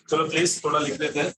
चलो प्लीज थोड़ा लिख लेते हैं।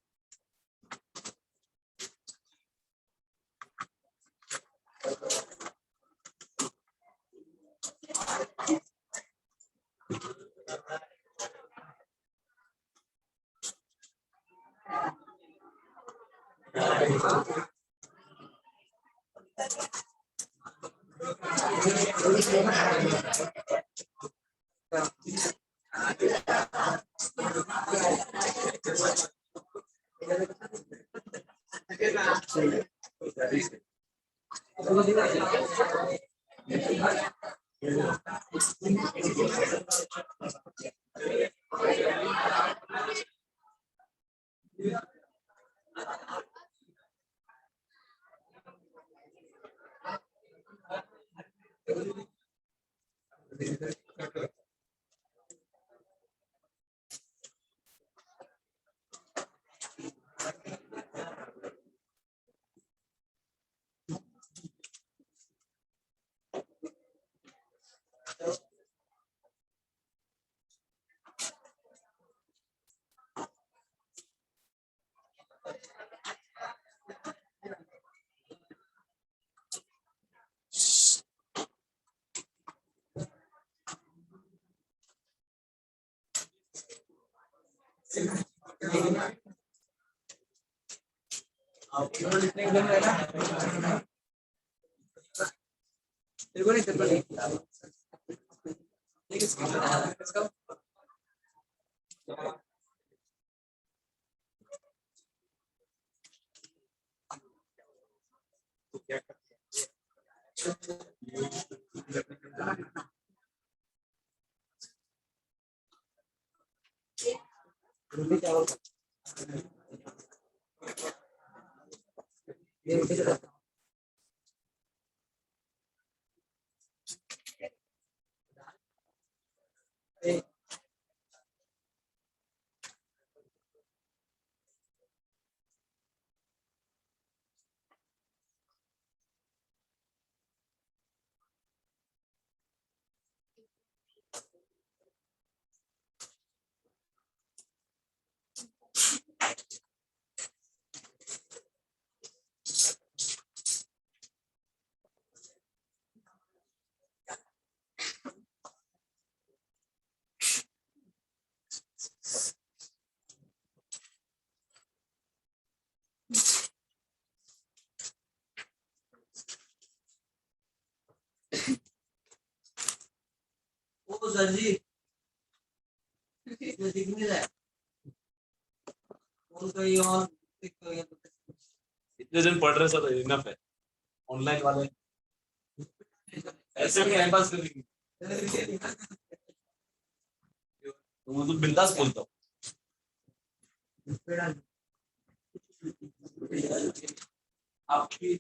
ओ सर जी दिख नहीं रहा है और कोई और इतने दिन पढ़ रहे सर इनफ है। ऑनलाइन वाले ऐसे भी टाइम पास करेंगे तो बिंदास बोलता हूँ। आपकी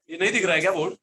ये नहीं दिख रहा है क्या बोर्ड?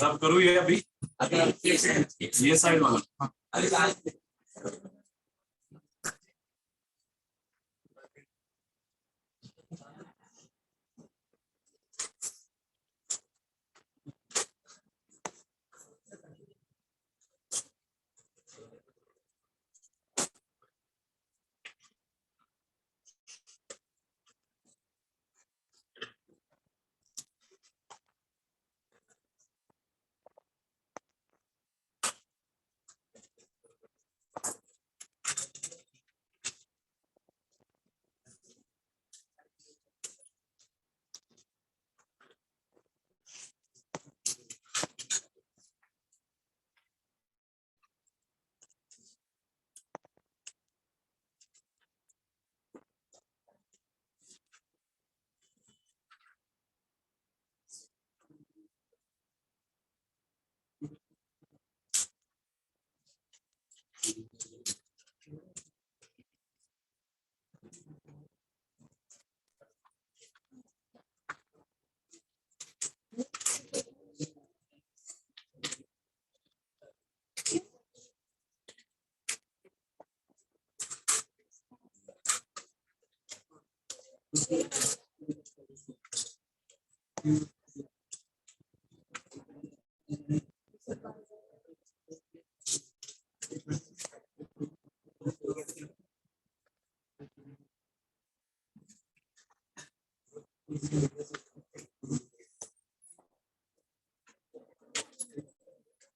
अब करूँ ये अभी ये साइड वाला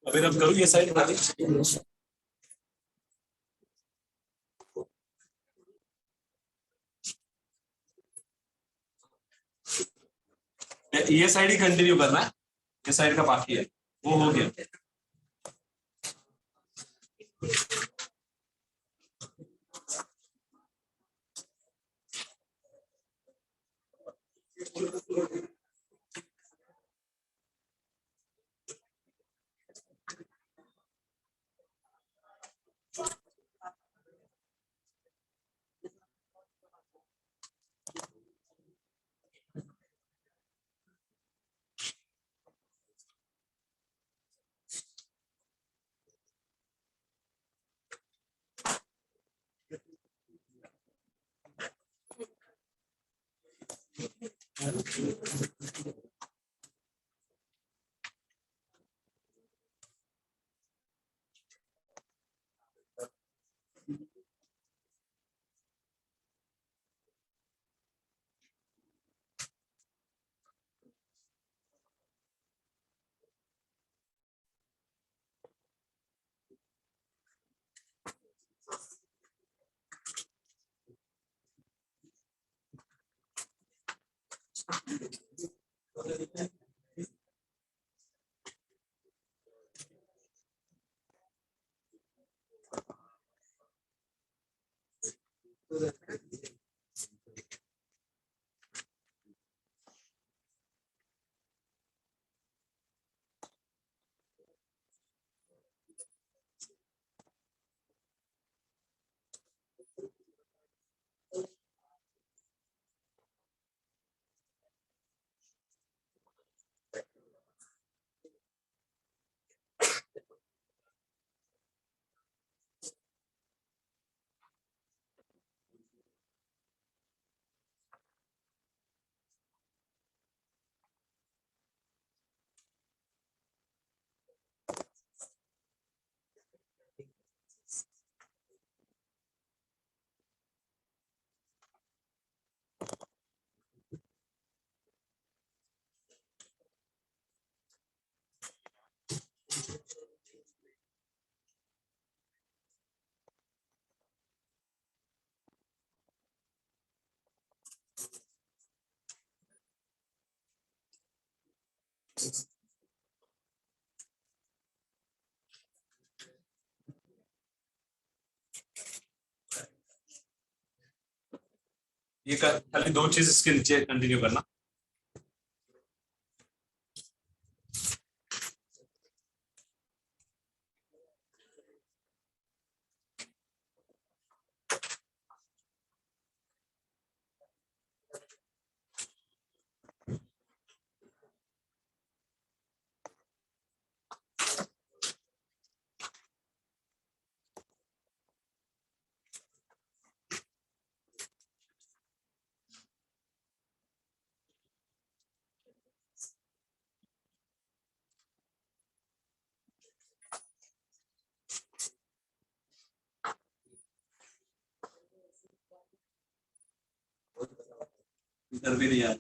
अभी अब करूँ ये साइड वाली ये साइड ही कंटिन्यू करना है ये साइड का बाकी है वो हो गया ये खाली 2 चीज इसके नीचे कंटिन्यू करना। इधर भी नहीं आ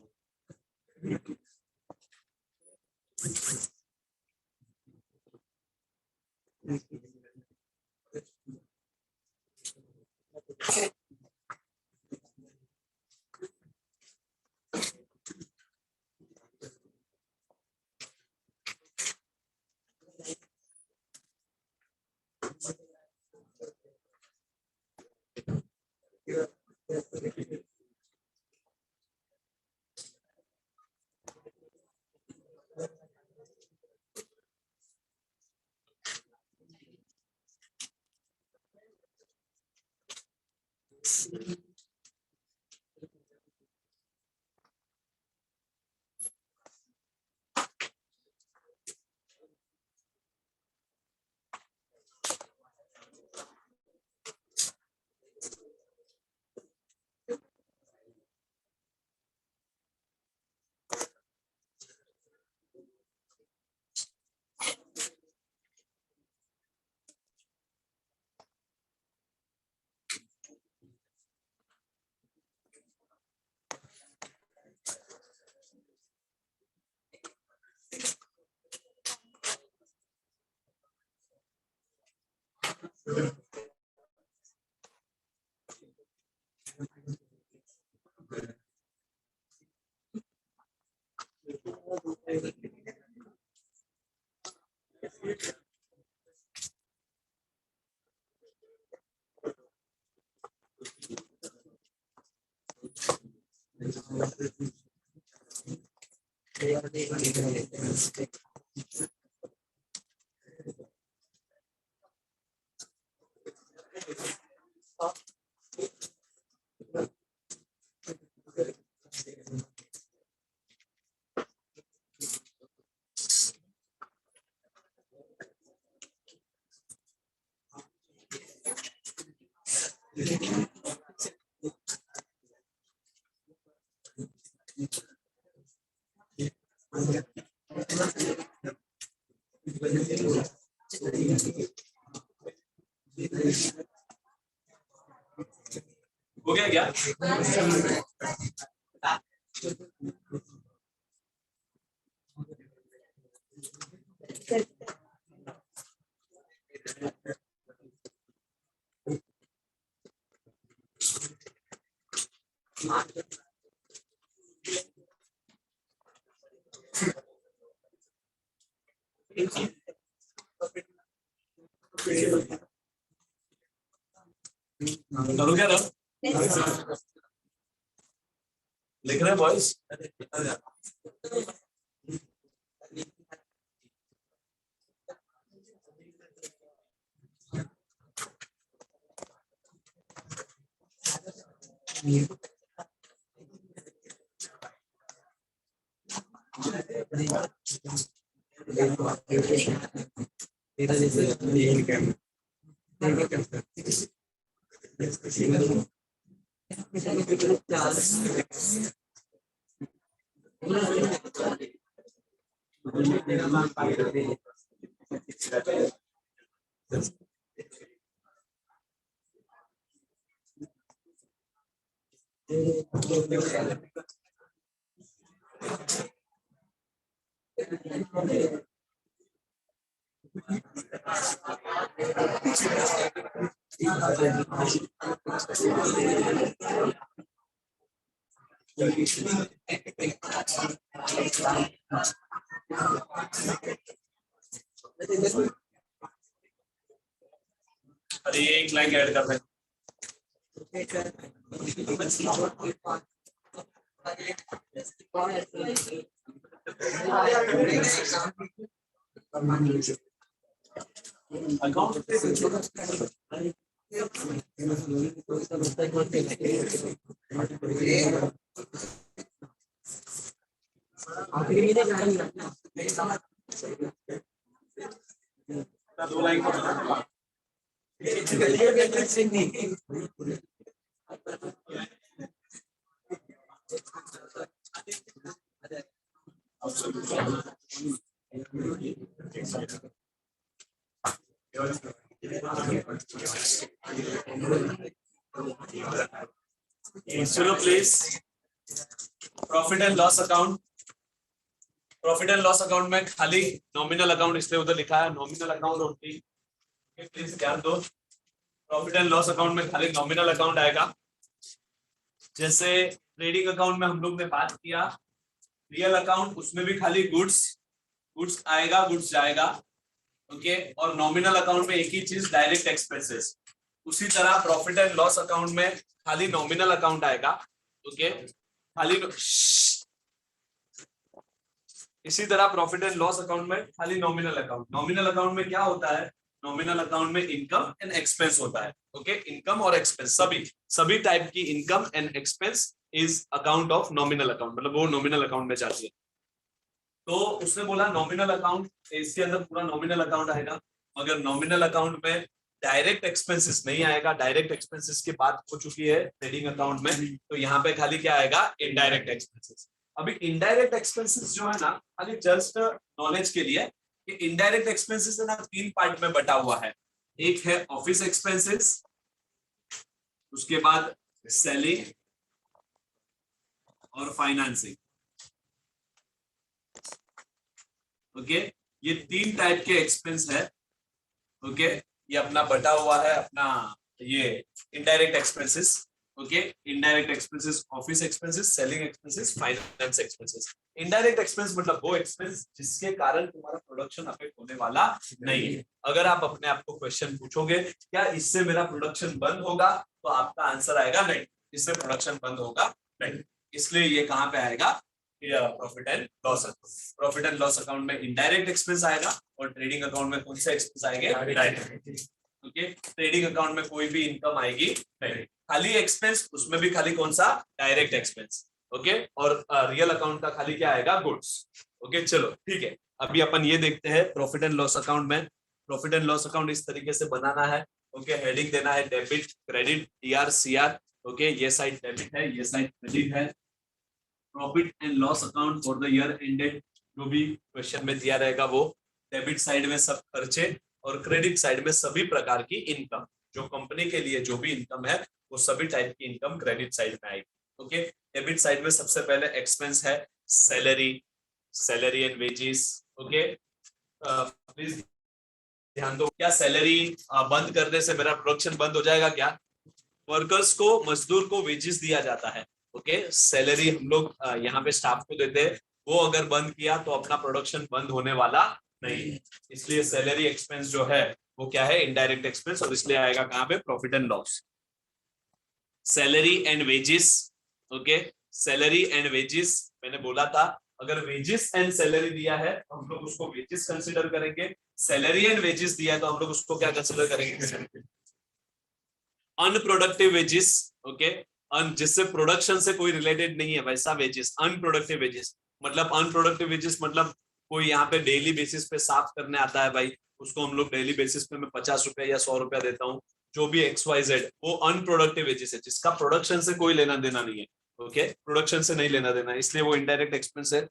हो गया क्या? करो क्या रहा? लिख रहे हैं बॉयज? अरे एक लाइन ऐड कर रहे दो लाइन चलो please profit and loss account. Profit and loss account में खाली नॉमिनल अकाउंट इसलिए उधर लिखा है नॉमिनल अकाउंट ओनली। प्लीज ध्यान दो, प्रॉफिट एंड लॉस अकाउंट में खाली नॉमिनल अकाउंट आएगा। जैसे ट्रेडिंग अकाउंट में हम लोग ने बात किया, रियल अकाउंट उसमें भी खाली गुड्स आएगा, गुड्स जाएगा, ओके। और नॉमिनल अकाउंट में एक ही चीज, डायरेक्ट एक्सपेंसेस। उसी तरह प्रॉफिट एंड लॉस अकाउंट में खाली नॉमिनल अकाउंट आएगा, ओके, खाली। इसी तरह प्रॉफिट एंड लॉस अकाउंट में खाली नॉमिनल अकाउंट। नॉमिनल अकाउंट में क्या होता है, नॉमिनल अकाउंट में इनकम एंड एक्सपेंस होता है, ओके। इनकम और एक्सपेंस सभी टाइप की income and expense is account of nominal account, मतलब वो नॉमिनल अकाउंट में जाती है। तो उसने बोला नॉमिनल अकाउंट, इसके अंदर पूरा नॉमिनल अकाउंट आएगा, मगर नॉमिनल अकाउंट में डायरेक्ट एक्सपेंसेस नहीं आएगा। डायरेक्ट एक्सपेंसेस की बात हो चुकी है ट्रेडिंग अकाउंट में, तो यहाँ पे खाली क्या आएगा, इनडायरेक्ट एक्सपेंसेस। अभी इनडायरेक्ट एक्सपेंसेस जो है ना, खाली जस्ट नॉलेज के लिए, कि इनडायरेक्ट एक्सपेंसेस है ना 3 पार्ट में बटा हुआ है। एक है ऑफिस एक्सपेंसेस, उसके बाद सेलिंग और फाइनेंसिंग, ओके। ये 3 टाइप के एक्सपेंस है, ओके। ये अपना बटा हुआ है अपना ये indirect expenses, okay. Indirect expenses, office expenses, selling expenses, finance expenses. Indirect expense मतलब वो एक्सपेंस जिसके कारण तुम्हारा प्रोडक्शन अफेक्ट होने वाला नहीं है। अगर आप अपने आप को क्वेश्चन पूछोगे क्या इससे मेरा प्रोडक्शन बंद होगा, तो आपका आंसर आएगा नहीं, इससे प्रोडक्शन बंद होगा नहीं। इसलिए ये कहाँ पे आएगा, profit and loss account. Profit and loss account में इनडायरेक्ट एक्सपेंस आएगा, और ट्रेडिंग अकाउंट में कौन से एक्सपेंस आएंगे, डायरेक्ट, ओके। ट्रेडिंग अकाउंट में कोई भी इनकम आएगी नहीं, खाली एक्सपेंस, उसमें भी खाली कौन सा, डायरेक्ट एक्सपेंस, ओके। और रियल अकाउंट का खाली क्या आएगा, गुड्स, ओके। चलो ठीक है, अभी अपन ये देखते हैं प्रॉफिट एंड लॉस अकाउंट में। प्रॉफिट एंड लॉस अकाउंट इस तरीके से बनाना है, ओके। हेडिंग देना है debit, credit, TR, CR, okay. ये साइड डेबिट है, ये साइड क्रेडिट है। Profit and loss account for the year ended, जो भी क्वेश्चन में दिया रहेगा वो। डेबिट साइड में सब खर्चे, और क्रेडिट साइड में सभी प्रकार की इनकम, जो कंपनी के लिए जो भी इनकम है वो सभी टाइप की इनकम क्रेडिट साइड में आएगी, ओके। डेबिट साइड में सबसे पहले एक्सपेंस है salary and wages, okay. Please ध्यान दो, क्या सैलरी बंद करने से मेरा प्रोडक्शन बंद हो जाएगा क्या? वर्कर्स को, मजदूर को वेजेस दिया जाता है, ओके। सैलरी हम लोग यहाँ पे स्टाफ को देते हैं, वो अगर बंद किया तो अपना प्रोडक्शन बंद होने वाला नहीं। इसलिए सैलरी एक्सपेंस जो है वो क्या है, इनडायरेक्ट एक्सपेंस, और इसलिए आएगा कहाँ पे, profit and loss. Salary and wages, okay. Salary and wages मैंने बोला था, अगर वेजेस एंड सैलरी दिया है तो हम लोग उसको वेजेस कंसिडर करेंगे। सैलरी एंड वेजेस दिया है तो हम लोग उसको क्या कंसिडर करेंगे, अनप्रोडक्टिव वेजेस, ओके। जिससे प्रोडक्शन से कोई रिलेटेड नहीं है वैसा वेजेस, अनप्रोडक्टिव वेजेस। मतलब अनप्रोडक्टिव वेजेस मतलब कोई यहाँ पे डेली बेसिस पे साफ करने आता है भाई, उसको हम लोग डेली बेसिस पे मैं 50 रुपया या 100 रुपया देता हूँ, जो भी XYZ, वो अनप्रोडक्टिव वेजेस है, जिसका प्रोडक्शन से कोई लेना देना नहीं है, ओके। प्रोडक्शन से नहीं लेना देना, इसलिए वो इनडायरेक्ट एक्सपेंस है।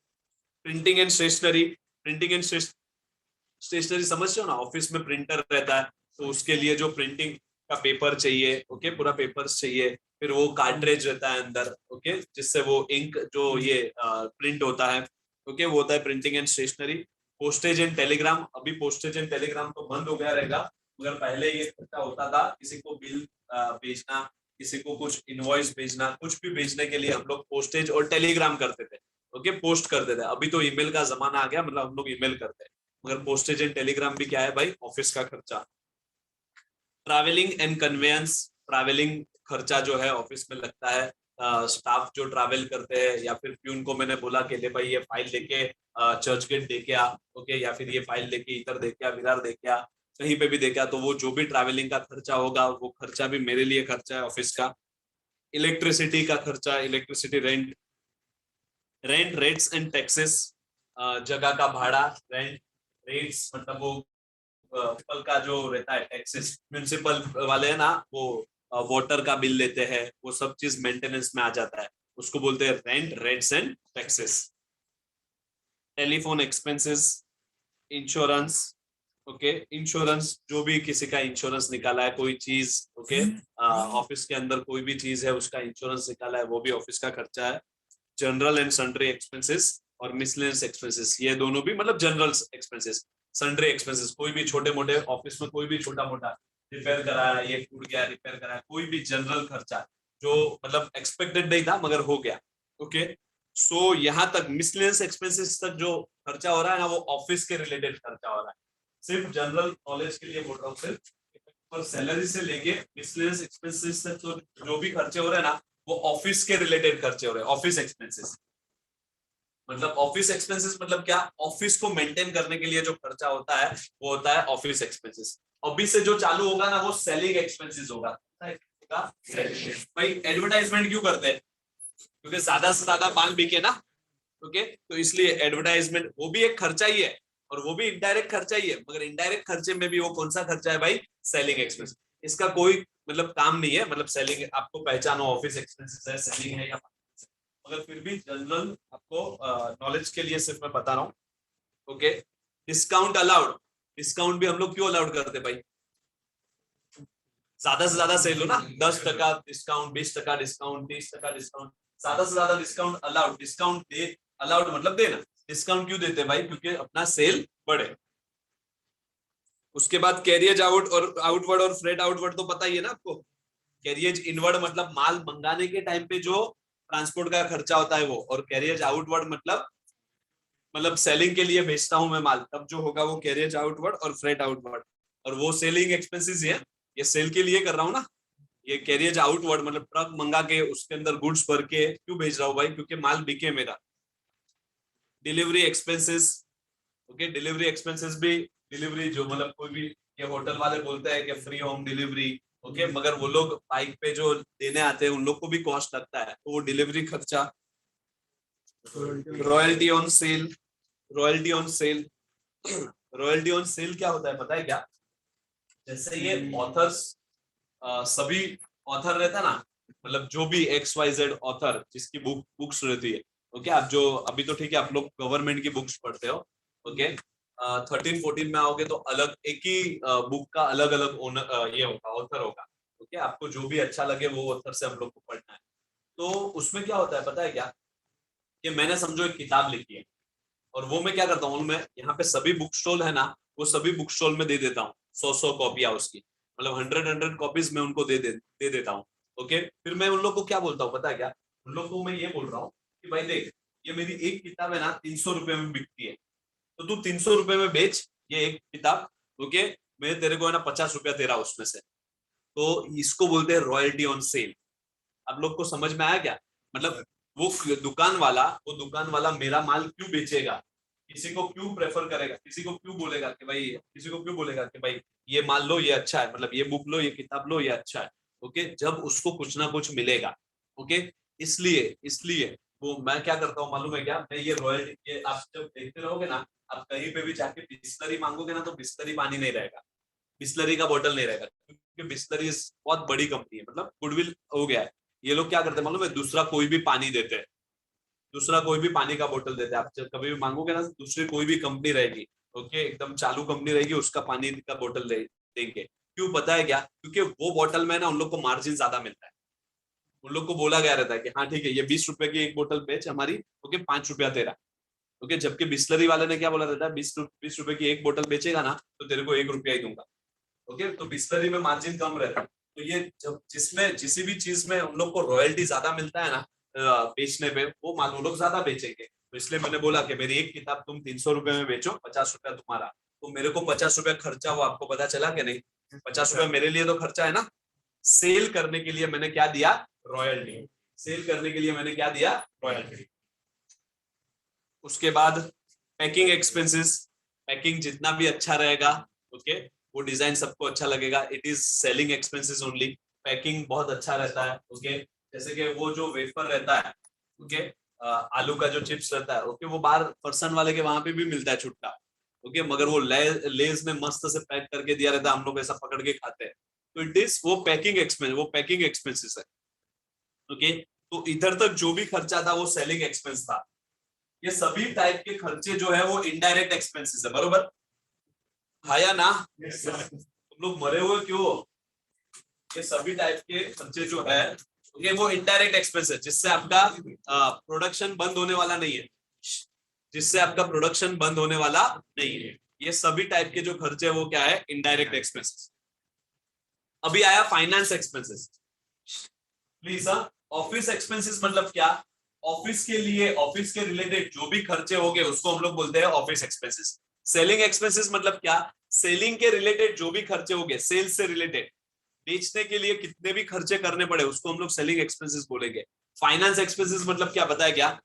Printing and stationery, printing and stationery समझते हो ना, ऑफिस में प्रिंटर रहता है, तो उसके लिए जो प्रिंटिंग का पेपर चाहिए, ओके, पूरा पेपर्स चाहिए, फिर वो कार्ट्रेज रहता है अंदर, ओके, जिससे वो इंक जो ये प्रिंट होता है, ओके, वो होता है printing and stationery. Postage and telegram, अभी पोस्टेज एंड टेलीग्राम तो बंद हो गया रहेगा, मगर पहले ये खर्चा होता था, किसी को बिल भेजना, किसी को कुछ इनवॉइस भेजना, कुछ भी भेजने के लिए हम लोग पोस्टेज और टेलीग्राम करते थे, ओके पोस्ट कर देते हैं। अभी तो ईमेल का जमाना आ गया, मतलब हम लोग ईमेल करते हैं, मगर पोस्टेज एंड टेलीग्राम भी क्या है भाई, ऑफिस का खर्चा। ट्रैवलिंग एंड कन्वेंस, ट्रैवलिंग खर्चा जो है ऑफिस में लगता है। स्टाफ जो ट्रैवल करते हैं, या फिर प्यून को मैंने बोला कि ले भाई ये फाइल लेके चर्च गेट दे के आ, ओके, या फिर ये फाइल लेके इधर दे के आ, विरार दे के आ, कहीं पे भी दे के आ, तो वो जो भी ट्रैवलिंग का खर्चा होगा वो खर्चा भी मेरे लिए खर्चा है ऑफिस का। इलेक्ट्रिसिटी का खर्चा, electricity rent, rates and taxes, जगह का भाड़ा, रेंट, रेट्स मतलब वो म्युनिसिपल का जो रहता है टैक्सेस, म्युनिसिपल वाले है ना वो वाटर का बिल लेते हैं, वो सब चीज मेंटेनेंस में आ जाता है, उसको बोलते हैं rent, rates and taxes. Telephone expenses, insurance, okay, insurance जो भी किसी का इंश्योरेंस निकाला है कोई चीज, ओके, ऑफिस के अंदर कोई भी चीज है उसका इंश्योरेंस निकाला है, वो भी ऑफिस का खर्चा है। जनरल एंड सन्ड्री एक्सपेंसेस और मिसलेनियस एक्सपेंसेस, ये दोनों भी मतलब जनरल एक्सपेंसेस, सन्ड्री एक्सपेंसेस कोई भी छोटे मोटे ऑफिस में कोई भी छोटा मोटा रिपेयर कराया, ये टूट गया रिपेयर कराया, कोई भी जनरल खर्चा जो मतलब एक्सपेक्टेड नहीं था मगर हो गया, ओके। सो यहाँ तक मिसलेनियस एक्सपेंसेस तक जो खर्चा हो रहा है ना वो ऑफिस के रिलेटेड खर्चा हो रहा है। सिर्फ जनरल नॉलेज के लिए बोल रहा हूँ, सिर्फ पर सैलरी से लेके मिसलेनियस एक्सपेंसेस तक तो जो भी खर्चे हो रहे हैं ना वो ऑफिस के रिलेटेड खर्चे हो रहे हैं, ऑफिस एक्सपेंसेस। मतलब ऑफिस एक्सपेंसेस मतलब क्या, ऑफिस को मेंटेन करने के लिए जो खर्चा होता है वो होता है ऑफिस एक्सपेंसेस। अभी से जो चालू होगा ना वो सेलिंग एक्सपेंसेस होगा। भाई एडवर्टाइजमेंट क्यों करते हैं, क्योंकि ज्यादा से ज्यादा माल बिके ना, ओके, तो इसलिए एडवर्टाइजमेंट वो भी एक खर्चा ही है, और वो भी इनडायरेक्ट खर्चा ही है, मगर इनडायरेक्ट खर्चे में भी वो कौन सा खर्चा है भाई, सेलिंग एक्सपेंस। इसका कोई मतलब काम नहीं है, मतलब सेलिंग आपको पहचानो ऑफिस एक्सपेंसेस है, सेलिंग है या, मगर फिर भी जनरल आपको नॉलेज के लिए सिर्फ मैं बता रहा हूँ, ओके। डिस्काउंट अलाउड, डिस्काउंट भी हम लोग क्यों अलाउड करते भाई, ज्यादा से ज्यादा सेल हो ना, 10% डिस्काउंट, 20% डिस्काउंट, 30% डिस्काउंट, ज्यादा से ज्यादा डिस्काउंट अलाउड, डिस्काउंट दे, अलाउड मतलब देना। डिस्काउंट क्यों देते हैं भाई, क्योंकि अपना सेल बढ़े। उसके बाद कैरियज आउट और आउटवर्ड और फ्रेट आउटवर्ड तो पता ही है ना आपको। कैरियज इनवर्ड मतलब माल मंगाने के टाइम पे जो ट्रांसपोर्ट का खर्चा होता है वो, और कैरियज आउटवर्ड मतलब सेलिंग के लिए बेचता हूं मैं माल, तब जो होगा वो कैरियज आउटवर्ड और फ्रेट आउटवर्ड, और वो सेलिंग एक्सपेंसेस है, ये सेल के लिए कर रहा हूँ ना। ये कैरियज आउटवर्ड मतलब ट्रक मंगा के उसके अंदर गुड्स भर के क्यों भेज रहा हूँ भाई, क्योंकि माल बिके मेरा। Delivery expenses, okay, delivery expenses भी, डिलीवरी जो मतलब कोई भी, ये होटल वाले बोलते हैं कि फ्री होम डिलीवरी, ओके, मगर वो लोग बाइक पे जो देने आते हैं उन लोग को भी कॉस्ट लगता है, तो वो डिलीवरी खर्चा। Royalty on sale, royalty on sale, royalty on sale क्या होता है पता है क्या, जैसे ये ऑथर्स, सभी ऑथर रहता है ना, मतलब जो भी XYZ ऑथर जिसकी बुक्स रहती है, ओके, आप जो अभी तो ठीक है आप लोग गवर्नमेंट की बुक्स पढ़ते हो, ओके, 13-14 में आओगे तो अलग एक ही बुक का अलग अलग ओनर ये होगा, ऑथर होगा, ओके, आपको जो भी अच्छा लगे वो ऑथर से हम लोग को पढ़ना है। तो उसमें क्या होता है पता है क्या, कि मैंने समझो एक किताब लिखी है, और वो मैं क्या करता हूँ, मैं यहाँ पे सभी बुक स्टॉल है ना, वो सभी बुक स्टॉल में दे देता हूँ 100 कॉपियां उसकी, मतलब 100 कॉपीज मैं उनको दे देता हूँ, ओके। फिर मैं उन लोग को क्या बोलता हूँ पता है क्या, उन लोग को मैं ये बोल रहा हूँ कि भाई देख, ये मेरी एक किताब है ना 300 रुपए में बिकती है, तो तू 300 रुपए में बेच ये एक किताब, ओके, मैं तेरे को है ना 50 रुपया दे रहा हूँ उसमें से। तो इसको बोलते हैं रॉयल्टी ऑन सेल। आप लोग को समझ में आया क्या, मतलब वो दुकान वाला मेरा माल क्यों बेचेगा, किसी को क्यों प्रेफर करेगा, किसी को क्यों बोलेगा कि भाई, किसी को क्यों बोलेगा कि भाई ये माल लो ये अच्छा है, मतलब ये बुक लो ये किताब लो ये अच्छा है, ओके, जब उसको कुछ ना कुछ मिलेगा, ओके। इसलिए इसलिए वो मैं क्या करता हूँ मालूम है क्या, मैं ये रॉयल्टी, ये आप जब देखते रहोगे ना, आप कहीं पे भी जाके बिस्लरी मांगोगे ना तो बिस्लरी पानी नहीं रहेगा, बिस्लरी का बोतल नहीं रहेगा, क्योंकि बिस्लरी बहुत बड़ी कंपनी है, मतलब गुडविल हो गया है। ये लोग क्या करते हैं मालूम है, दूसरा कोई भी पानी देते हैं, दूसरा कोई भी पानी का बोतल देते हैं, आप जब कभी भी मांगोगे ना दूसरी कोई भी कंपनी रहेगी, ओके, एकदम चालू कंपनी रहेगी, उसका पानी का बोतल देंगे। क्यों पता है क्या, क्योंकि वो बोतल में ना उन लोग को मार्जिन ज्यादा मिलता है, उन लोग को बोला गया रहता है कि हाँ ठीक है ये 20 रुपए की एक बोतल बेच हमारी, ओके, 5 रुपया तेरा, ओके, जबकि बिस्लरी वाले ने क्या बोला रहता है, 20 रुपए की एक बोतल बेचेगा ना तो तेरे को 1 रुपया ही दूंगा, ओके। तो बिस्लरी में मार्जिन कम रहता है, तो ये जब जिसमें किसी भी चीज में उन लोग को रॉयल्टी ज्यादा मिलता है ना बेचने पे, वो माल वो लोग ज्यादा बेचेंगे, तो इसलिए मैंने बोला कि मेरी एक किताब तुम 300 रुपए में बेचो, 50 रुपया तुम्हारा। तो मेरे को 50 रुपया खर्चा हुआ, आपको पता चला कि नहीं? 50 रुपया मेरे लिए तो खर्चा है ना। सेल करने के लिए मैंने क्या दिया? रॉयल्टी। सेल करने के लिए मैंने क्या दिया? रॉयल्टी। उसके बाद पैकिंग एक्सपेंसेस। पैकिंग जितना भी अच्छा रहेगा, ओके, वो डिजाइन सबको अच्छा लगेगा, it is selling expenses only. Packing बहुत अच्छा रहता है, ओके। जैसे कि वो जो वेफर रहता है, ओके, आलू का जो चिप्स रहता है, ओके, वो बाहर फरसान वाले के वहां पे भी मिलता है छुट्टा, ओके, मगर वो लेज में मस्त से पैक करके दिया रहता है, हम लोग ऐसा पकड़ के खाते हैं। तो इट इज वो पैकिंग एक्सपेंस, वो पैकिंग एक्सपेंसेस है, ओके। तो इधर तक जो भी खर्चा था वो सेलिंग एक्सपेंस था। ये सभी टाइप के खर्चे जो है वो इनडायरेक्ट एक्सपेंसेस है, बरोबर? खाया ना? तुम लोग मरे हुए क्यों हो? ये सभी टाइप के खर्चे जो है, ओके, वो इनडायरेक्ट एक्सपेंस है, जिससे आपका प्रोडक्शन बंद होने वाला नहीं है, जिससे आपका प्रोडक्शन बंद होने वाला नहीं है। ये सभी टाइप के जो खर्चे वो क्या है? Indirect expenses. अभी आया finance expenses. Please, office expenses मतलब क्या? ऑफिस के लिए, ऑफिस के रिलेटेड जो भी खर्चे होंगे उसको हम लोग बोलते हैं ऑफिस एक्सपेंसेस। सेलिंग एक्सपेंसेस मतलब क्या? सेलिंग के रिलेटेड जो भी खर्चे होंगे, सेल्स से रिलेटेड, बेचने के लिए कितने भी खर्चे करने पड़े उसको हम लोग सेलिंग एक्सपेंसेस बोलेंगे। फाइनेंस एक्सपेंसेस मतलब क्या, बताया क्या?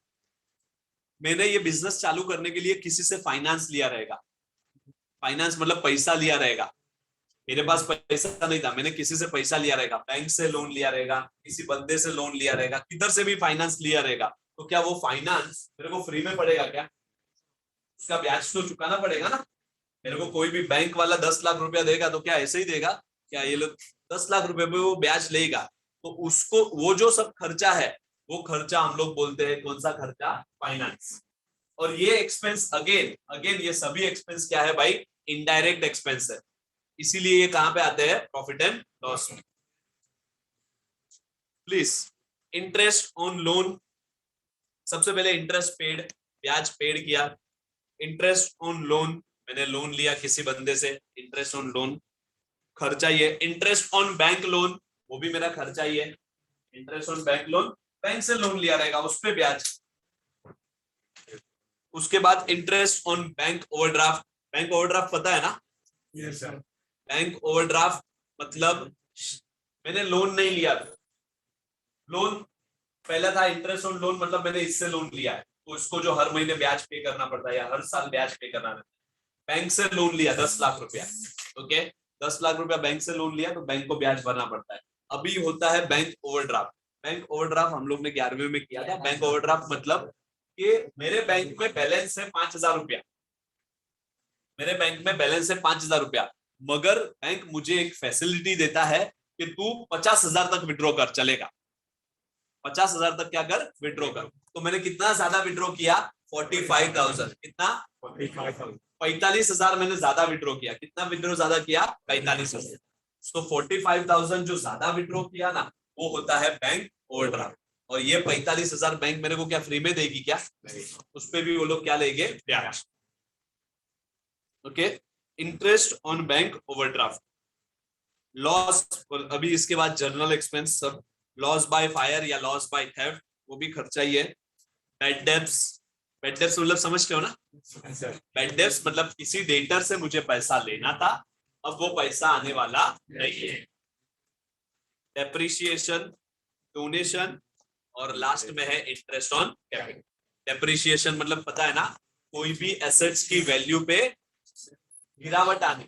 मैंने ये बिजनेस चालू करने के लिए किसी से फाइनेंस लिया रहेगा। फाइनेंस मतलब पैसा लिया रहेगा। मेरे पास पैसा नहीं था, मैंने किसी से पैसा लिया रहेगा, बैंक से लोन लिया रहेगा, किसी बंदे से लोन लिया रहेगा, किधर से भी फाइनेंस लिया रहेगा। तो क्या वो फाइनेंस मेरे को फ्री में पड़ेगा क्या? उसका ब्याज तो चुकाना पड़ेगा ना। मेरे को कोई भी बैंक वाला 10 लाख रुपया देगा तो क्या ऐसे ही देगा? क्या ये लोग 10 लाख रुपए पे वो ब्याज लेगा? तो उसको वो जो सब खर्चा है, वो खर्चा हम लोग बोलते हैं कौन सा खर्चा? फाइनेंस। और ये एक्सपेंस अगेन अगेन ये सभी एक्सपेंस क्या है भाई? इनडायरेक्ट एक्सपेंस है। इसीलिए ये कहां पे आते हैं? प्रॉफिट एंड लॉस में। Please, interest on loan. सबसे पहले इंटरेस्ट पेड, ब्याज पेड किया। इंटरेस्ट ऑन लोन, मैंने लोन लिया किसी बंदे से, इंटरेस्ट ऑन लोन खर्चा ही है। इंटरेस्ट ऑन बैंक लोन, वो भी मेरा खर्चा ही है। Interest on bank loan, bank से लोन लिया रहेगा उस पे ब्याज। उसके बाद interest on bank overdraft. Bank overdraft पता है ना? Yes sir. बैंक ओवरड्राफ्ट मतलब मैंने लोन नहीं लिया। लोन पहला था इंटरेस्ट ऑन लोन, मतलब मैंने इससे लोन लिया है तो इसको जो हर महीने ब्याज पे करना पड़ता है या हर साल ब्याज पे करना पड़ता है। बैंक से लोन लिया 10 लाख रुपया, ओके, 10 लाख रुपया बैंक से लोन लिया तो बैंक को ब्याज भरना पड़ता है। अभी होता है बैंक ओवरड्राफ्ट। बैंक ओवरड्राफ्ट हम लोग ने 11वीं में किया था। बैंक ओवरड्राफ्ट मतलब कि मेरे बैंक में बैलेंस है 5,000 रुपया, मेरे बैंक में बैलेंस है 5,000 रुपया, मगर बैंक मुझे एक फैसिलिटी देता है कि तू 50,000 तक विड्रॉ कर, चलेगा। 50,000 तक क्या कर? विड्रॉ कर। तो मैंने कितना ज्यादा विड्रॉ किया? 45,000। कितना? 45,000 मैंने ज्यादा विड्रॉ किया। कितना विड्रॉ ज्यादा किया? 45,000। तो 45,000 जो ज्यादा विड्रॉ किया ना, वो होता है बैंक ओवरड्राफ्ट। और ये 45,000 बैंक मेरे को क्या फ्री में देगी क्या? उस पर भी वो लोग क्या लेंगे? ब्याज। Okay, interest on bank overdraft. Loss, अभी इसके बाद जनरल एक्सपेंस सब, लॉस बाय फायर या लॉस बाय थेफ्ट, वो भी खर्चा ही है। बैड डेब्ट्स, बैड डेब्ट्स मतलब समझते हो ना? बैड डेब्ट्स मतलब किसी डेटर से मुझे पैसा लेना था, अब वो पैसा आने वाला नहीं है। डेप्रिसिएशन, डोनेशन, और लास्ट में है इंटरेस्ट ऑन कैपिटल। डेप्रिसिएशन मतलब पता है ना, कोई भी एसेट्स की वैल्यू पे गिरावट आनी,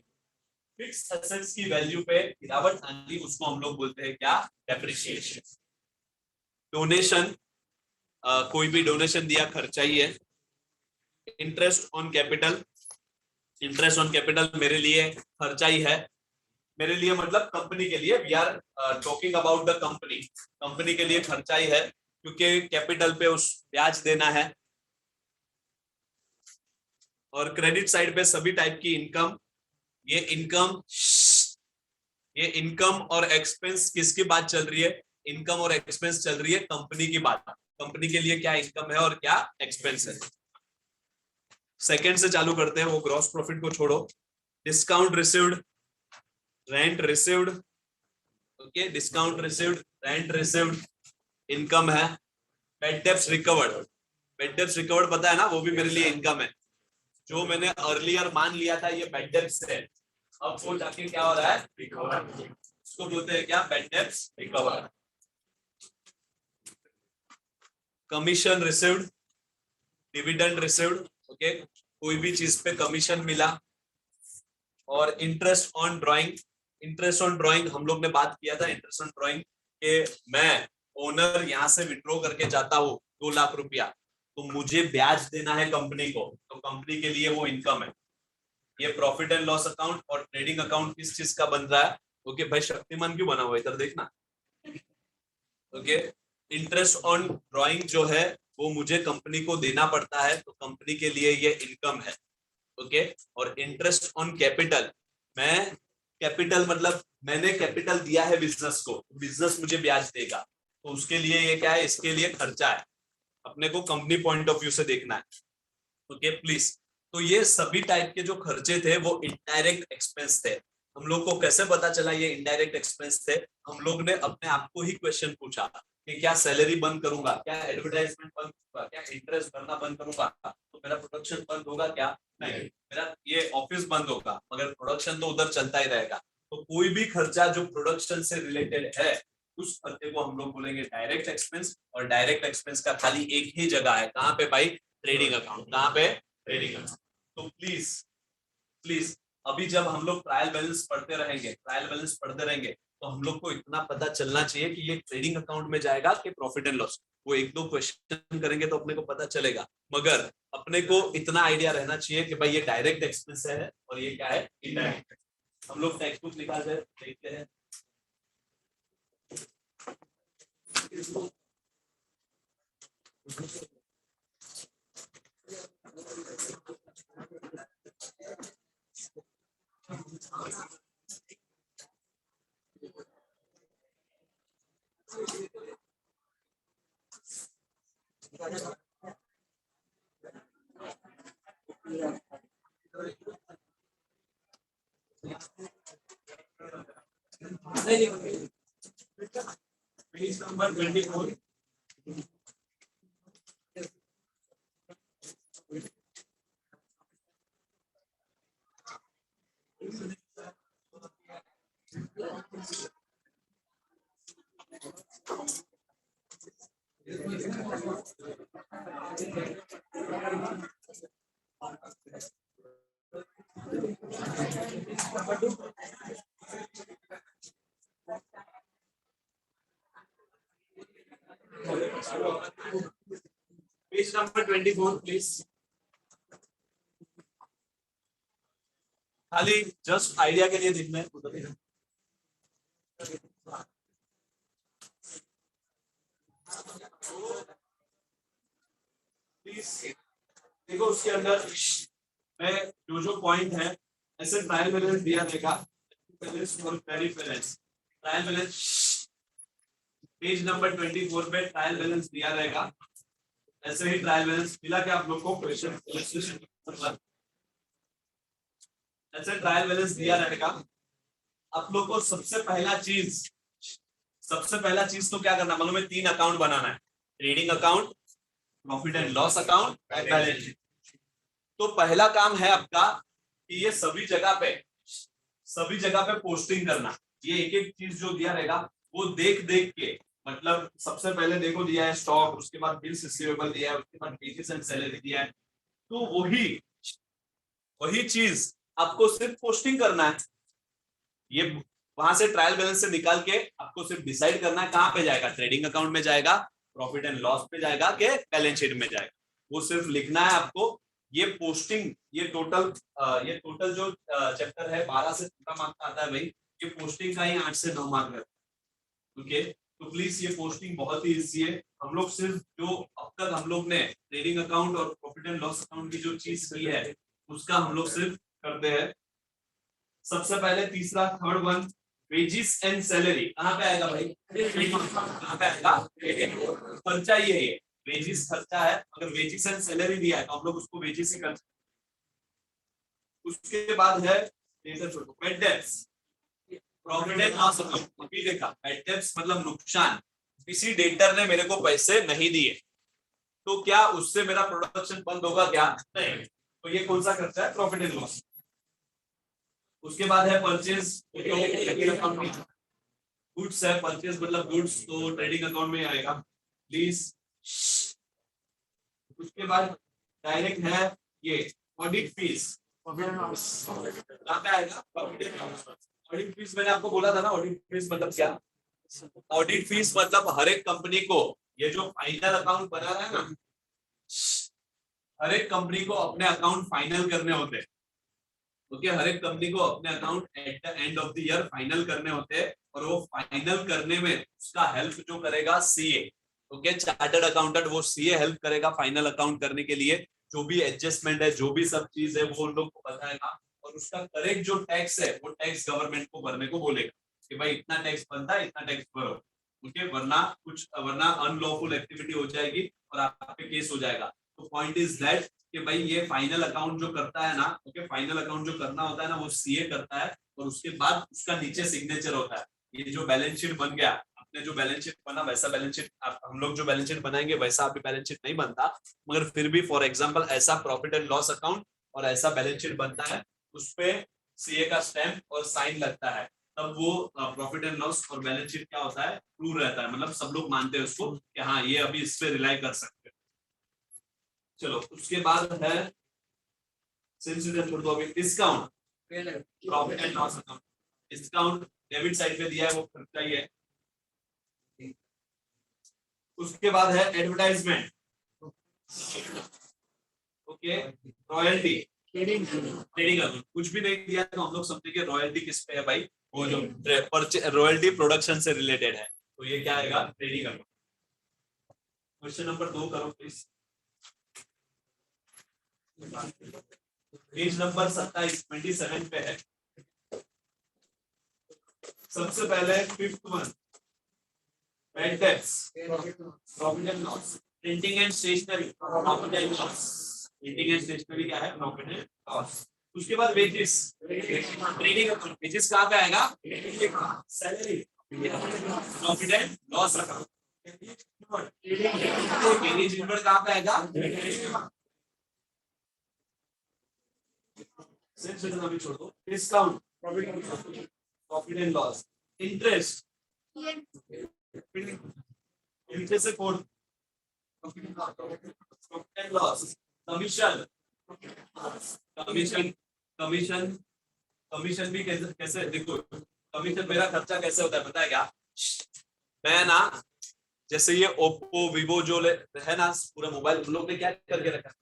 फिक्स एसेट्स की वैल्यू पे गिरावट आनी, उसको हम लोग बोलते हैं क्या? डेप्रिसिएशन। डोनेशन, कोई भी डोनेशन दिया खर्चा ही है। Interest on capital, interest on capital मेरे लिए खर्चा ही है। मेरे लिए मतलब कंपनी के लिए, we are talking about the company, company के लिए खर्चा ही है क्योंकि कैपिटल पे उस ब्याज देना है। और क्रेडिट साइड पे सभी टाइप की इनकम, ये इनकम, ये इनकम और एक्सपेंस किसकी बात चल रही है? इनकम और एक्सपेंस चल रही है कंपनी की बात। कंपनी के लिए क्या इनकम है और क्या एक्सपेंस है। सेकंड से चालू करते हैं, वो ग्रॉस प्रॉफिट को छोड़ो। Discount received, rent received, okay, discount received, rent received, income है। Bad debts recovered, bad debts recovered पता है ना, वो भी मेरे लिए इनकम है। जो मैंने अर्लियर मान लिया था ये बेड डेब्ट्स है, अब वो जाके क्या हो रहा है, रिकवर। उसको बोलते हैं क्या, bed debts recover. Commission received, dividend received, okay, कोई भी चीज पे कमीशन मिला, और interest on drawing. Interest on drawing हम लोग ने बात किया था, इंटरेस्ट ऑन ड्राइंग के मैं ओनर यहाँ से विड्रॉ करके जाता हूँ 2 लाख रुपया, तो मुझे ब्याज देना है कंपनी को, तो कंपनी के लिए वो इनकम है। ये प्रॉफिट एंड लॉस अकाउंट और ट्रेडिंग अकाउंट किस चीज का बन रहा है, ओके भाई शक्तिमान क्यों बना हुआ है इधर देखना, ओके। इंटरेस्ट ऑन ड्राइंग जो है वो मुझे कंपनी को देना पड़ता है, तो कंपनी के लिए ये इनकम है, ओके। और इंटरेस्ट ऑन कैपिटल, मैं कैपिटल मतलब मैंने कैपिटल दिया है बिजनेस को, बिजनेस मुझे ब्याज देगा, तो उसके लिए ये क्या है, इसके लिए खर्चा है, अपने को कंपनी पॉइंट ऑफ व्यू से देखना है, ओके प्लीज। तो ये सभी टाइप के जो खर्चे थे वो इनडायरेक्ट एक्सपेंस थे। हम लोग को कैसे पता चला ये इनडायरेक्ट एक्सपेंस थे, हम लोग ने अपने आप को ही क्वेश्चन पूछा कि क्या सैलरी बंद करूंगा, क्या एडवर्टाइजमेंट बंद करूंगा, क्या इंटरेस्ट भरना बंद करूंगा तो मेरा प्रोडक्शन बंद होगा क्या, नहीं, मेरा ये ऑफिस बंद होगा मगर प्रोडक्शन तो उधर चलता ही रहेगा। तो कोई भी खर्चा जो प्रोडक्शन से रिलेटेड है उस खर्चे को हम लोग बोलेंगे डायरेक्ट एक्सपेंस, और डायरेक्ट एक्सपेंस का खाली एक ही जगह है, कहाँ पे भाई, ट्रेडिंग अकाउंट। कहाँ पे, ट्रेडिंग अकाउंट। तो प्लीज प्लीज अभी जब हम लोग ट्रायल बैलेंस पढ़ते रहेंगे तो हम लोग को इतना पता चलना चाहिए कि ये ट्रेडिंग अकाउंट में जाएगा कि प्रॉफिट एंड लॉस। वो 1-2 क्वेश्चन करेंगे तो अपने को पता चलेगा, मगर अपने को इतना आइडिया रहना चाहिए कि भाई ये डायरेक्ट एक्सपेंस है और ये क्या है, इनडायरेक्ट। हम लोग टेक्स्ट बुक निकाल देखते हैं। Page number 24। Page number 24 please. खाली जस्ट आइडिया के लिए देखना है उधर। प्लीज देखो उसके अंदर मैं जो पॉइंट है ऐसे ट्रायल बैलेंस दिया रहेगा, बैलेंस और credit balance, trial balance page number 24 पे ट्रायल बैलेंस दिया रहेगा। ऐसे ही ट्रायल बैलेंस मिला के आप लोग को क्वेश्चन ऐसे ट्रायल बैलेंस दिया रहेगा। आप लोग को सबसे पहला चीज तो क्या करना, मालूम है, 3 अकाउंट बनाना है, trading account, profit and loss account और बैलेंस शीट। तो पहला काम है आपका कि ये सभी जगह पे पोस्टिंग करना। ये एक एक चीज जो दिया रहेगा वो देख के, मतलब सबसे पहले देखो दिया है स्टॉक, उसके बाद बिल्स रिसीवेबल दिया है, उसके बाद वेजेस एंड सैलरी दिया है, तो वही चीज आपको सिर्फ पोस्टिंग करना है। ये वहां से ट्रायल बैलेंस से निकाल के आपको सिर्फ डिसाइड करना है कहाँ पे जाएगा, ट्रेडिंग अकाउंट में जाएगा, प्रॉफिट एंड लॉस पे जाएगा कि बैलेंस शीट में जाएगा, वो सिर्फ लिखना है आपको। ये पोस्टिंग, ये टोटल जो चैप्टर है 12 से 13 मार्क्स का आता है भाई, ये पोस्टिंग का ही 8 से 9 मार्क है, ओके। तो प्लीज ये पोस्टिंग बहुत ही इजी है। हम लोग सिर्फ जो अब तक हम लोग ने ट्रेडिंग अकाउंट और प्रॉफिट एंड लॉस अकाउंट की जो चीज की है उसका हम लोग सिर्फ करते हैं। सबसे पहले तीसरा, third one, wages and salary कहाँ पे आएगा भाई, कहाँ पे आएगा, खर्चा ये है, वेजिस खर्चा है, अगर वेजिस एंड सैलरी दिया है तो हम लोग उसको वेजिस ही करते हैं। उसके बाद है bed debts, profit and loss account. अभी देखा बेड डेब्ट्स मतलब नुकसान, किसी डेटर ने मेरे को पैसे नहीं दिए, तो क्या उससे मेरा प्रोडक्शन बंद होगा क्या? नहीं। तो ये कौन सा खर्चा है? Profit and loss. उसके बाद है परचेज, गुड्स है, परचेज मतलब गुड्स, तो ट्रेडिंग अकाउंट में आएगा प्लीज। उसके बाद डायरेक्ट है ये ऑडिट फीस, कहाँ पे आएगा? ऑडिट फीस मैंने आपको बोला था ना, ऑडिट फीस मतलब क्या? ऑडिट फीस मतलब हर एक कंपनी को, ये जो फाइनल अकाउंट बना रहा है ना, हर एक कंपनी को अपने अकाउंट फाइनल करने होते हैं। ओके, हर एक कंपनी को अपने account at the end of the year final करने होते हैं, और वो फाइनल करने में उसका हेल्प जो करेगा सीए। ओके, चार्टर्ड अकाउंटेंट, वो सीए हेल्प करेगा फाइनल अकाउंट करने के लिए। जो भी एडजस्टमेंट है, जो भी सब चीज है, वो उन लोग को बताएगा, और उसका करेक्ट जो टैक्स है वो टैक्स गवर्नमेंट को भरने को बोलेगा कि भाई इतना टैक्स बनता है, इतना टैक्स भरो। ओके, वरना अनलॉफुल एक्टिविटी हो जाएगी और आप पे केस हो जाएगा। तो पॉइंट इज दैट कि भाई ये फाइनल अकाउंट जो करता है ना, ओके, फाइनल अकाउंट जो करना होता है ना, वो सीए करता है, और उसके बाद उसका नीचे सिग्नेचर होता है। ये जो बैलेंस शीट बन गया, आपने जो बैलेंस शीट बना वैसा बैलेंस शीट, हम लोग जो बैलेंस शीट बनाएंगे वैसा अभी बैलेंस शीट नहीं बनता, मगर फिर भी फॉर एग्जांपल ऐसा प्रॉफिट एंड लॉस अकाउंट और ऐसा बैलेंस शीट बनता है, उसपे सीए का स्टैंप और साइन लगता है, तब वो प्रॉफिट एंड लॉस और बैलेंस शीट क्या होता है? ट्रू रहता है, मतलब सब लोग मानते हैं उसको कि हाँ ये अभी इस पे रिलाई कर सकते हैं। चलो, उसके बाद है छोड़ दो अभी, discount, profit and loss account. Discount debit side पे दिया है, वो खर्चा ही है। उसके बाद है advertisement, okay, royalty, trading account. कुछ भी नहीं दिया तो हम लोग समझेंगे रॉयल्टी किस पे है भाई, वो जो रॉयल्टी प्रोडक्शन से रिलेटेड है, तो ये क्या आएगा? Trading account. क्वेश्चन नंबर 2 करो प्लीज, पेज नंबर 27 पे है। सबसे पहले fifth one, bad debts, profit and loss, printing and stationery, profit and loss. Printing and stationery क्या है? Profit and loss. उसके बाद वेजेस, ट्रेडिंग अकाउंट। वेजेस कहाँ पे आएगा? Salary, profit and loss account. Management कहाँ पे आएगा? सिर्फ अभी छोड़ दो। Discount, profit and loss. Interest, interest से code, profit and loss. Commission, commission, commission, commission भी कैसे कैसे देखो, कमीशन मेरा खर्चा कैसे होता है पता है क्या? मैं ना, जैसे ये ओप्पो वीवो जो है ना, पूरा मोबाइल उन लोग ने क्या करके रखा है,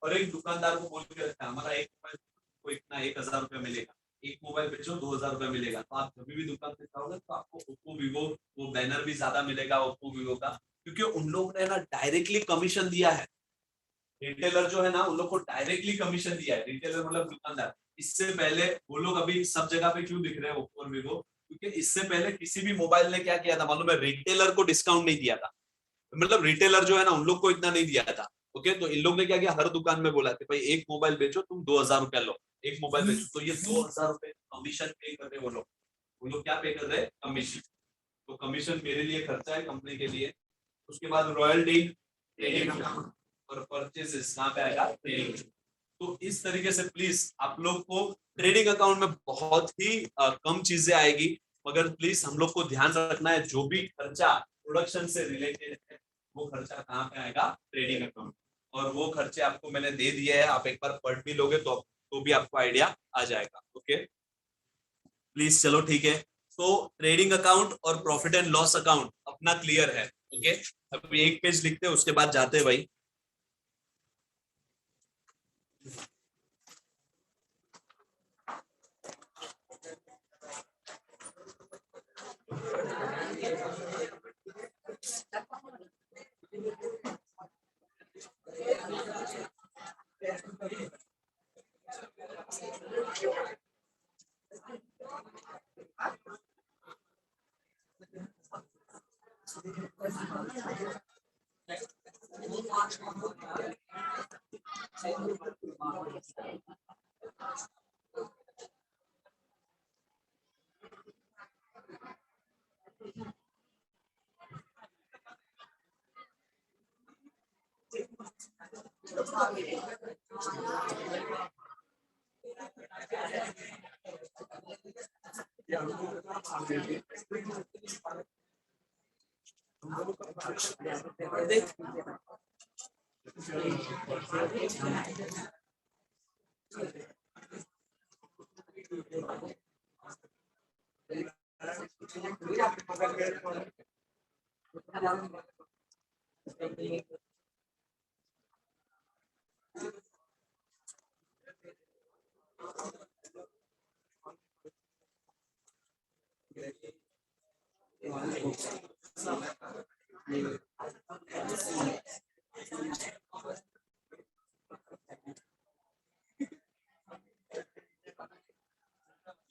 और एक दुकानदार को बोल के रखा है हमारा एक मोबाइल को इतना 1,000 रुपया मिलेगा, एक मोबाइल बेचो 2,000 रुपया मिलेगा। तो आप जब भी दुकान पे जाओगे तो आपको ओप्पो वीवो वो बैनर भी ज्यादा मिलेगा ओप्पो वीवो का, क्योंकि उन लोग ने ना डायरेक्टली कमीशन दिया है। रिटेलर जो है ना, उन लोग को डायरेक्टली कमीशन दिया है, रिटेलर मतलब दुकानदार। इससे पहले वो लोग अभी सब जगह पे क्यों दिख रहे हैं ओप्पो और वीवो? क्योंकि इससे पहले किसी भी मोबाइल ने क्या किया था मालूम है? रिटेलर को डिस्काउंट नहीं दिया था, मतलब रिटेलर जो है ना, उन लोग को इतना नहीं दिया था। ओके, तो इन लोग ने क्या किया, हर दुकान में बोला कि भाई एक मोबाइल बेचो तुम 2,000 रुपया लो, एक मोबाइल बेचो, तो ये 2,000 रुपए कमीशन पे कर रहे वो लोग क्या पे कर रहे हैं? कमीशन। तो कमीशन मेरे लिए खर्चा है, कंपनी के लिए। उसके बाद रॉयल्टी, और परचेजेस कहाँ पे आएगा? ट्रेडिंग। तो इस तरीके से प्लीज आप लोग को ट्रेडिंग अकाउंट में बहुत ही कम चीजें आएगी, मगर प्लीज हम लोग को ध्यान रखना है जो भी खर्चा प्रोडक्शन से रिलेटेड है वो खर्चा कहाँ पे आएगा? Trading account. और वो खर्चे आपको मैंने दे दिए हैं, आप एक बार पढ़ भी लोगे तो भी आपको आइडिया आ जाएगा। ओके प्लीज, चलो ठीक है। तो ट्रेडिंग अकाउंट और प्रॉफिट एंड लॉस अकाउंट अपना क्लियर है। ओके, अब एक पेज लिखते हैं उसके बाद जाते हैं भाई।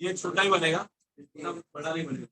ये छोटा ही बनेगा, इतना बड़ा नहीं बनेगा।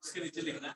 इसके नीचे लिखना है।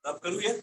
अब करूँ ये?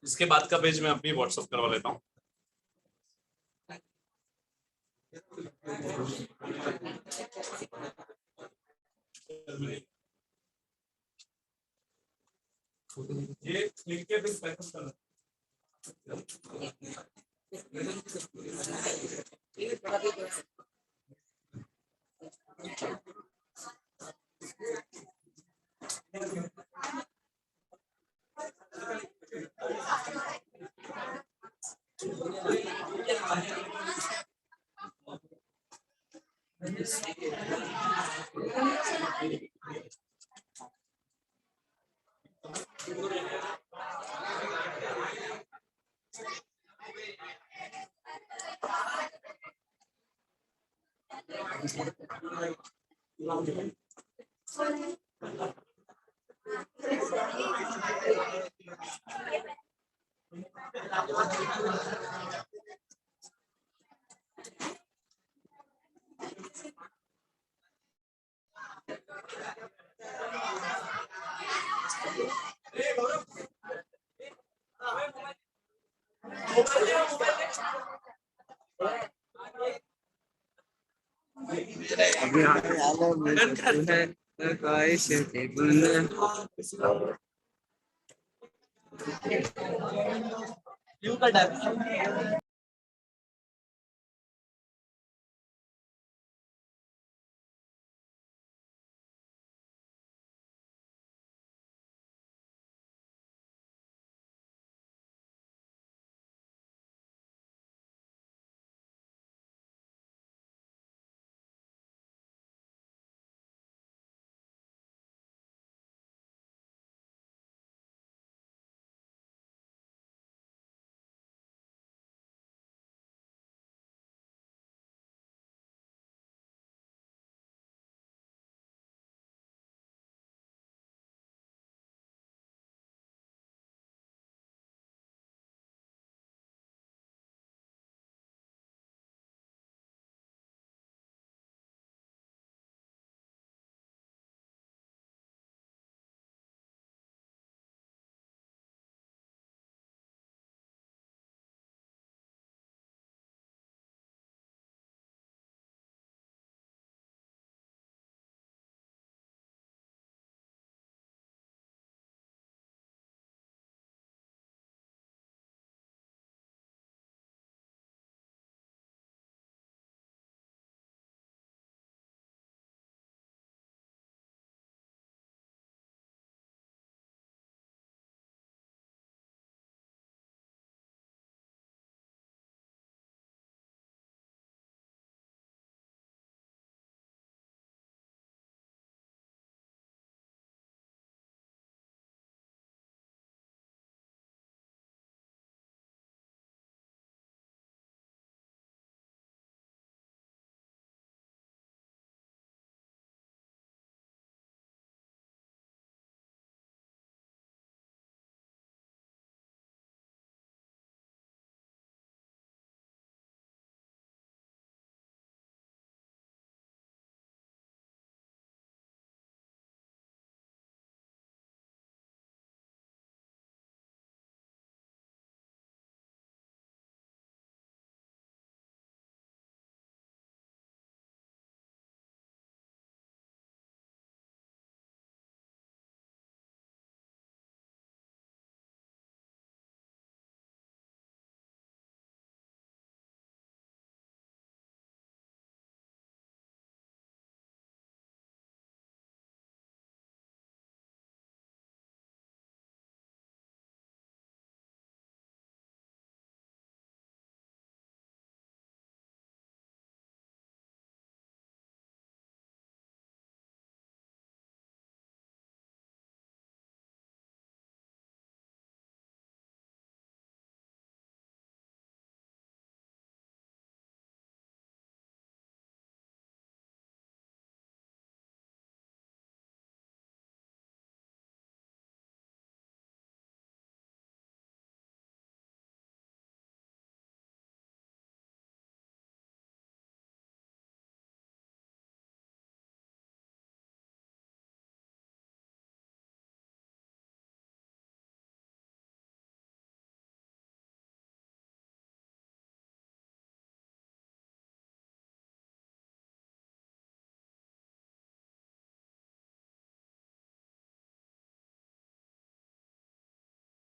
इसके बाद का पेज मैं अभी व्हाट्सएप करवा लेता हूँ। ये लिख के फिर पैटर्न करना।